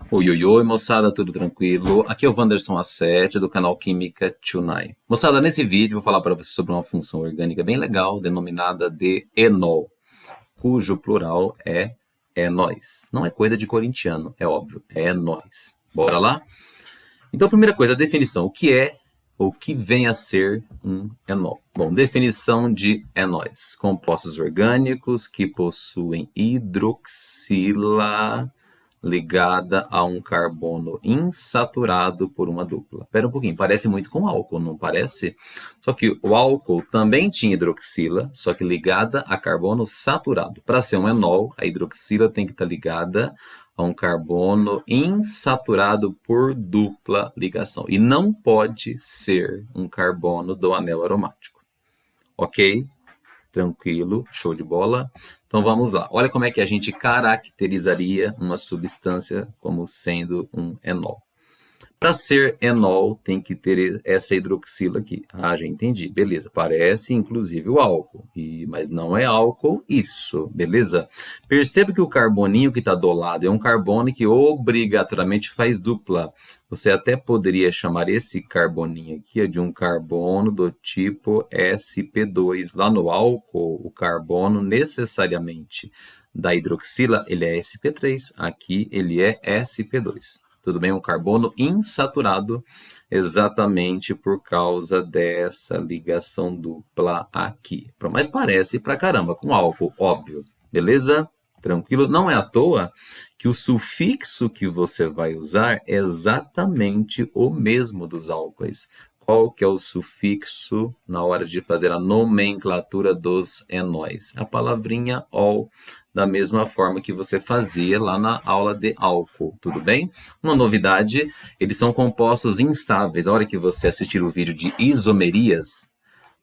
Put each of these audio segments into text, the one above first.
Oi, oi, oi, moçada, tudo tranquilo? Aqui é o Wanderson A7 do canal Química Tunai. Moçada, nesse vídeo vou falar para vocês sobre uma função orgânica bem legal, denominada de enol, cujo plural é nós. Não é coisa de corintiano, é óbvio, é nós. Bora lá? Então, primeira coisa, a definição. O que é ou que vem a ser um enol? Bom, definição de enóis. Compostos orgânicos que possuem hidroxila ligada a um carbono insaturado por uma dupla. Espera um pouquinho, parece muito com álcool, não parece? Só que o álcool também tinha hidroxila, só que ligada a carbono saturado. Para ser um enol, a hidroxila tem que estar ligada a um carbono insaturado por dupla ligação. E não pode ser um carbono do anel aromático. Ok? Tranquilo, show de bola. Então vamos lá. Olha como é que a gente caracterizaria uma substância como sendo um enol. Para ser enol, tem que ter essa hidroxila aqui. Ah, já entendi. Beleza. Parece, inclusive, o álcool. Mas não é álcool isso. Beleza? Perceba que o carboninho que está do lado é um carbono que obrigatoriamente faz dupla. Você até poderia chamar esse carboninho aqui de um carbono do tipo sp2. Lá no álcool, o carbono necessariamente da hidroxila, ele é sp3. Aqui, ele é sp2. Tudo bem? Um carbono insaturado, exatamente por causa dessa ligação dupla aqui. Mas parece pra caramba com álcool, óbvio. Beleza? Tranquilo? Não é à toa que o sufixo que você vai usar é exatamente o mesmo dos álcoois. Qual que é o sufixo na hora de fazer a nomenclatura dos enóis? A palavrinha ol, da mesma forma que você fazia lá na aula de álcool, tudo bem? Uma novidade, eles são compostos instáveis. A hora que você assistir o vídeo de isomerias,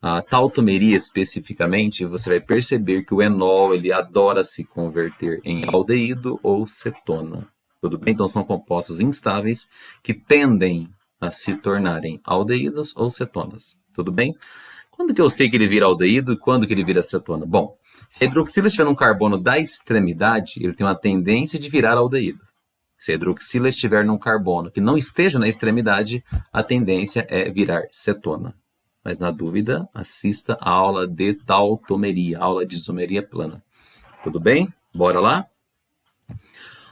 a tautomeria especificamente, você vai perceber que o enol ele adora se converter em aldeído ou cetona, tudo bem? Então são compostos instáveis que tendem a se tornarem aldeídos ou cetonas, tudo bem? Quando que eu sei que ele vira aldeído e quando que ele vira cetona? Bom, se a hidroxila estiver num carbono da extremidade, ele tem uma tendência de virar aldeído. Se a hidroxila estiver num carbono que não esteja na extremidade, a tendência é virar cetona. Mas na dúvida, assista a aula de tautomeria, aula de isomeria plana. Tudo bem? Bora lá?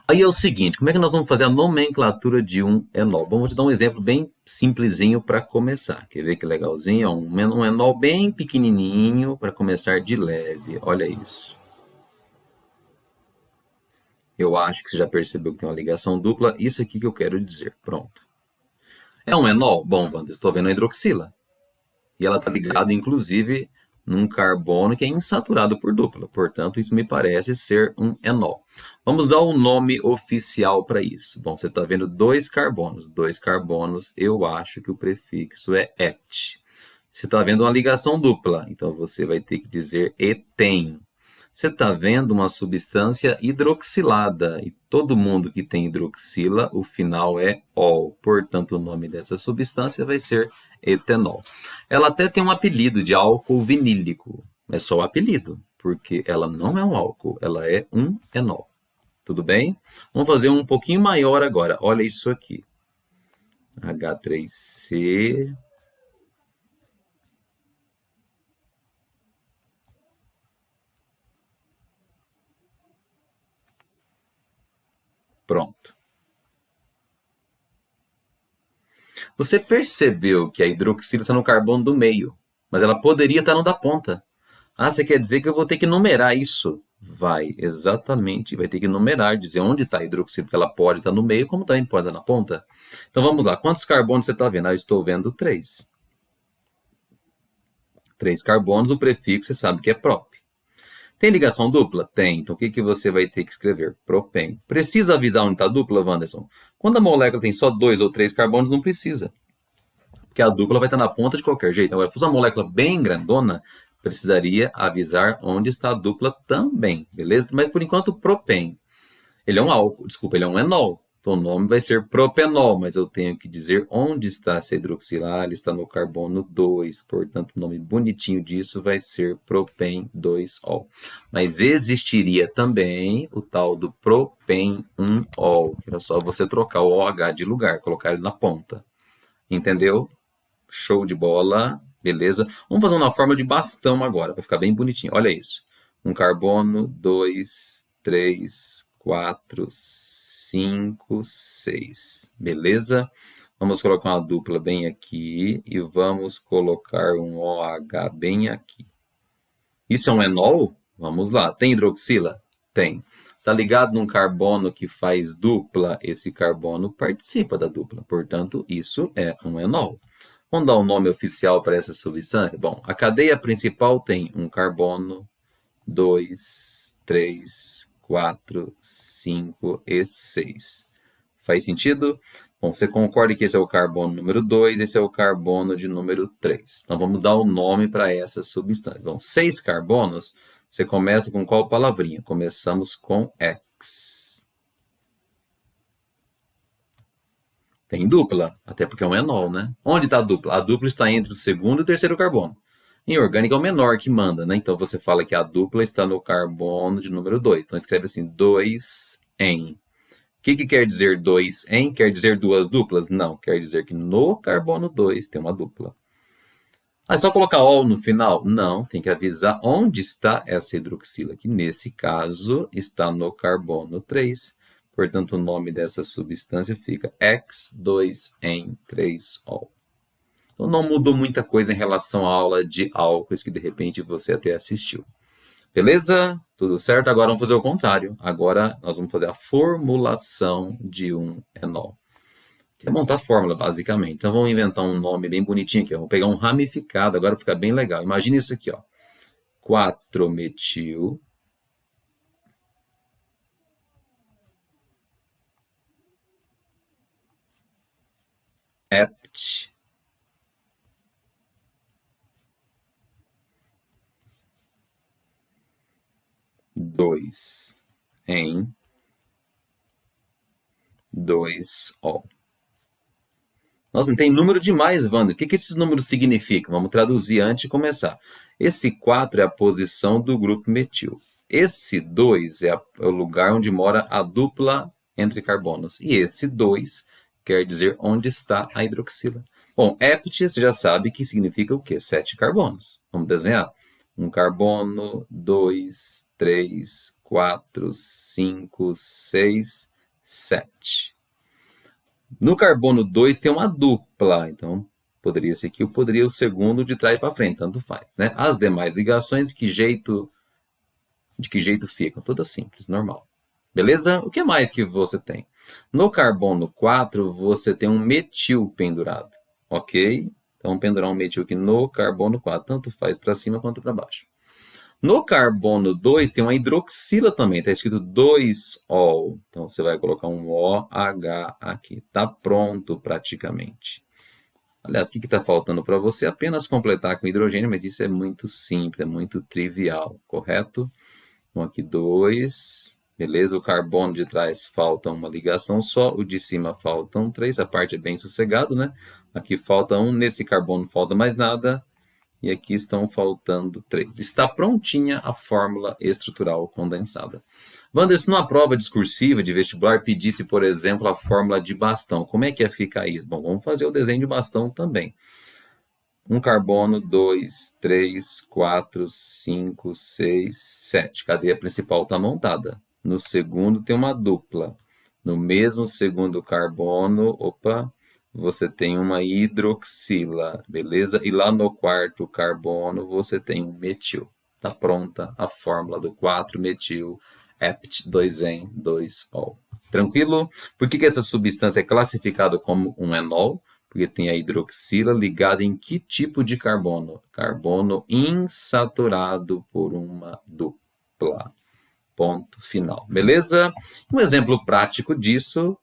Aí é o seguinte, como é que nós vamos fazer a nomenclatura de um enol? Vamos te dar um exemplo bem simplesinho para começar. Quer ver que legalzinho? Um enol bem pequenininho para começar de leve. Olha isso. Eu acho que você já percebeu que tem uma ligação dupla. Isso aqui que eu quero dizer. Pronto. É um enol? Bom, Wander, estou vendo a hidroxila. E ela está ligada, inclusive, num carbono que é insaturado por dupla. Portanto, isso me parece ser um enol. Vamos dar um nome oficial para isso. Bom, você está vendo dois carbonos. Dois carbonos, eu acho que o prefixo é et. Você está vendo uma ligação dupla, então você vai ter que dizer eten. Você está vendo uma substância hidroxilada, e todo mundo que tem hidroxila, o final é ol. Portanto, o nome dessa substância vai ser etanol. Ela até tem um apelido de álcool vinílico, é só o apelido, porque ela não é um álcool, ela é um enol. Tudo bem? Vamos fazer um pouquinho maior agora. Olha isso aqui. H3C... Pronto. Você percebeu que a hidroxila está no carbono do meio, mas ela poderia estar no da ponta. Ah, você quer dizer que eu vou ter que numerar isso? Vai, exatamente. Vai ter que numerar, dizer onde está a hidroxila, porque ela pode estar no meio, como também pode estar na ponta. Então vamos lá. Quantos carbonos você está vendo? Ah, eu estou vendo 3. 3 carbonos, o prefixo você sabe que é prop. Tem ligação dupla? Tem. Então, o que você vai ter que escrever? Propen. Precisa avisar onde está a dupla, Wanderson? Quando a molécula tem só 2 ou 3 carbonos, não precisa. Porque a dupla vai estar na ponta de qualquer jeito. Agora, se fosse uma molécula bem grandona, precisaria avisar onde está a dupla também, beleza? Mas, por enquanto, propen. Ele é um álcool, desculpa, ele é um enol. Então, o nome vai ser propenol, mas eu tenho que dizer onde está essa hidroxila. Ah, ele está no carbono 2, portanto, o nome bonitinho disso vai ser propen-2-ol. Mas existiria também o tal do propen-1-ol, que era só você trocar o OH de lugar, colocar ele na ponta. Entendeu? Show de bola, beleza? Vamos fazer uma forma de bastão agora, vai ficar bem bonitinho. Olha isso. Um carbono, 2, 3, 4, 5, 6. Beleza? Vamos colocar uma dupla bem aqui e vamos colocar um OH bem aqui. Isso é um enol? Vamos lá. Tem hidroxila? Tem. Está ligado num carbono que faz dupla, esse carbono participa da dupla. Portanto, isso é um enol. Vamos dar um nome oficial para essa substância? Bom, a cadeia principal tem um carbono, 2, 3, 4, 5 e 6. Faz sentido? Bom, você concorda que esse é o carbono número 2, esse é o carbono de número 3. Então, vamos dar um nome para essa substância. Então, 6 carbonos, você começa com qual palavrinha? Começamos com X. Tem dupla, até porque é um enol, né? Onde está a dupla? A dupla está entre o segundo e o terceiro carbono. Em orgânica é o menor que manda, né? Então você fala que a dupla está no carbono de número 2. Então escreve assim, 2 em. O que quer dizer 2 em? Quer dizer duas duplas? Não, quer dizer que no carbono 2 tem uma dupla. É só colocar ol no final? Não, tem que avisar onde está essa hidroxila, que nesse caso está no carbono 3. Portanto, o nome dessa substância fica X2N3-ol. Então, não mudou muita coisa em relação à aula de álcoois que, de repente, você até assistiu. Beleza? Tudo certo? Agora vamos fazer o contrário. Agora, nós vamos fazer a formulação de um enol. Que é montar a fórmula, basicamente. Então, vamos inventar um nome bem bonitinho aqui. Vamos pegar um ramificado, agora fica bem legal. Imagina isso aqui, ó. 4-metil... hept, 2 em 2-ol. Nossa, não tem número demais, Wander. O que esses números significam? Vamos traduzir antes de começar. Esse 4 é a posição do grupo metil. Esse 2 é o lugar onde mora a dupla entre carbonos. E esse 2 quer dizer onde está a hidroxila. Bom, hept, você já sabe que significa o quê? 7 carbonos. Vamos desenhar. Um carbono, 2, 3, 4, 5, 6, 7. No carbono 2 tem uma dupla, então poderia ser aqui ou poderia o segundo de trás para frente, tanto faz. Né? As demais ligações, de que jeito ficam? Todas simples, normal. Beleza? O que mais que você tem? No carbono 4, você tem um metil pendurado, ok? Então, vamos pendurar um metil aqui no carbono 4, tanto faz para cima quanto para baixo. No carbono 2 tem uma hidroxila também, está escrito 2-ol. Então, você vai colocar um OH aqui. Está pronto praticamente. Aliás, o que está faltando para você? Apenas completar com hidrogênio, mas isso é muito simples, é muito trivial, correto? Então, aqui 2, beleza? O carbono de trás falta uma ligação só, o de cima faltam 3, a parte é bem sossegado, né? Aqui falta 1, nesse carbono não falta mais nada, e aqui estão faltando 3. Está prontinha a fórmula estrutural condensada. Wander, se numa prova discursiva de vestibular pedisse, por exemplo, a fórmula de bastão, como é que ia ficar isso? Bom, vamos fazer o desenho de bastão também. Um carbono, 2, 3, 4, 5, 6, 7. Cadeia principal está montada. No segundo tem uma dupla. No mesmo segundo carbono, você tem uma hidroxila, beleza? E lá no quarto carbono você tem um metil. Está pronta a fórmula do 4-metil hept 2-en-2-ol. Tranquilo? Por que essa substância é classificada como um enol? Porque tem a hidroxila ligada em que tipo de carbono? Carbono insaturado por uma dupla. Ponto final. Beleza? Um exemplo prático disso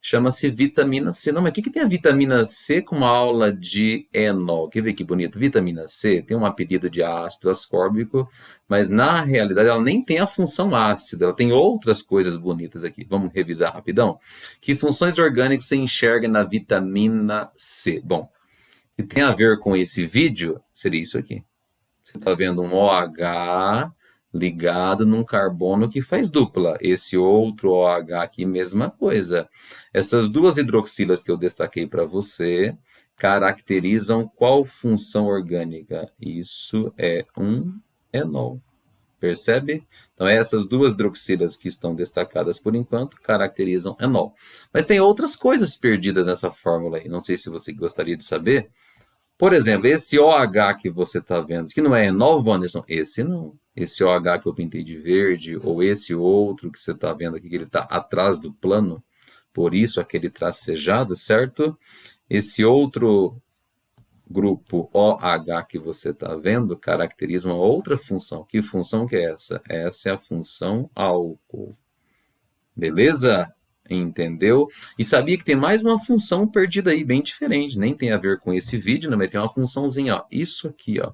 chama-se vitamina C. Não, mas o que tem a vitamina C com uma aula de enol? Quer ver que bonito? Vitamina C tem um apelido de ácido ascórbico, mas na realidade ela nem tem a função ácida, ela tem outras coisas bonitas aqui. Vamos revisar rapidão? Que funções orgânicas você enxerga na vitamina C? Bom, o que tem a ver com esse vídeo seria isso aqui. Você está vendo um OH ligado num carbono que faz dupla. Esse outro OH aqui, mesma coisa. Essas duas hidroxilas que eu destaquei para você caracterizam qual função orgânica? Isso é um enol. Percebe? Então, essas duas hidroxilas que estão destacadas por enquanto caracterizam enol. Mas tem outras coisas perdidas nessa fórmula aí. Não sei se você gostaria de saber. Por exemplo, esse OH que você está vendo, que não é enol, Wanderson, esse não. Esse OH que eu pintei de verde, ou esse outro que você está vendo aqui, que ele está atrás do plano, por isso aquele tracejado, certo? Esse outro grupo OH que você está vendo caracteriza uma outra função. Que função que é essa? Essa é a função álcool. Beleza? Entendeu? E sabia que tem mais uma função perdida aí, bem diferente. Nem tem a ver com esse vídeo, né? Mas tem uma funçãozinha, ó. Isso aqui, ó.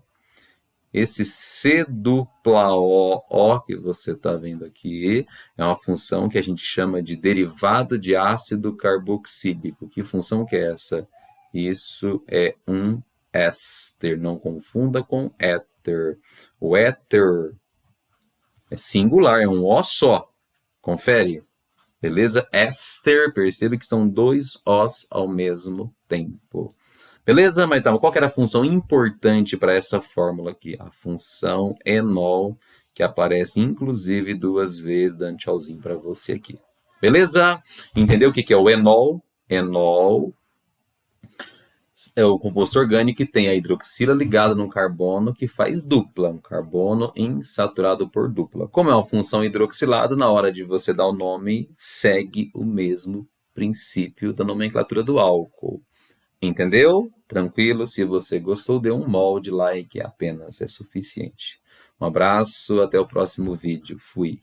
Esse C dupla O que você está vendo aqui é uma função que a gente chama de derivado de ácido carboxílico. Que função que é essa? Isso é um éster. Não confunda com éter. O éter é singular, é um O só. Confere. Beleza? Éster, perceba que são dois Os ao mesmo tempo. Beleza? Mas então, qual que era a função importante para essa fórmula aqui? A função enol, que aparece inclusive duas vezes, dando tchauzinho para você aqui. Beleza? Entendeu o que é o enol? Enol é o composto orgânico que tem a hidroxila ligada num carbono que faz dupla, um carbono insaturado por dupla. Como é uma função hidroxilada, na hora de você dar o nome, segue o mesmo princípio da nomenclatura do álcool. Entendeu? Tranquilo? Se você gostou, dê um molde, like apenas, é suficiente. Um abraço, até o próximo vídeo. Fui.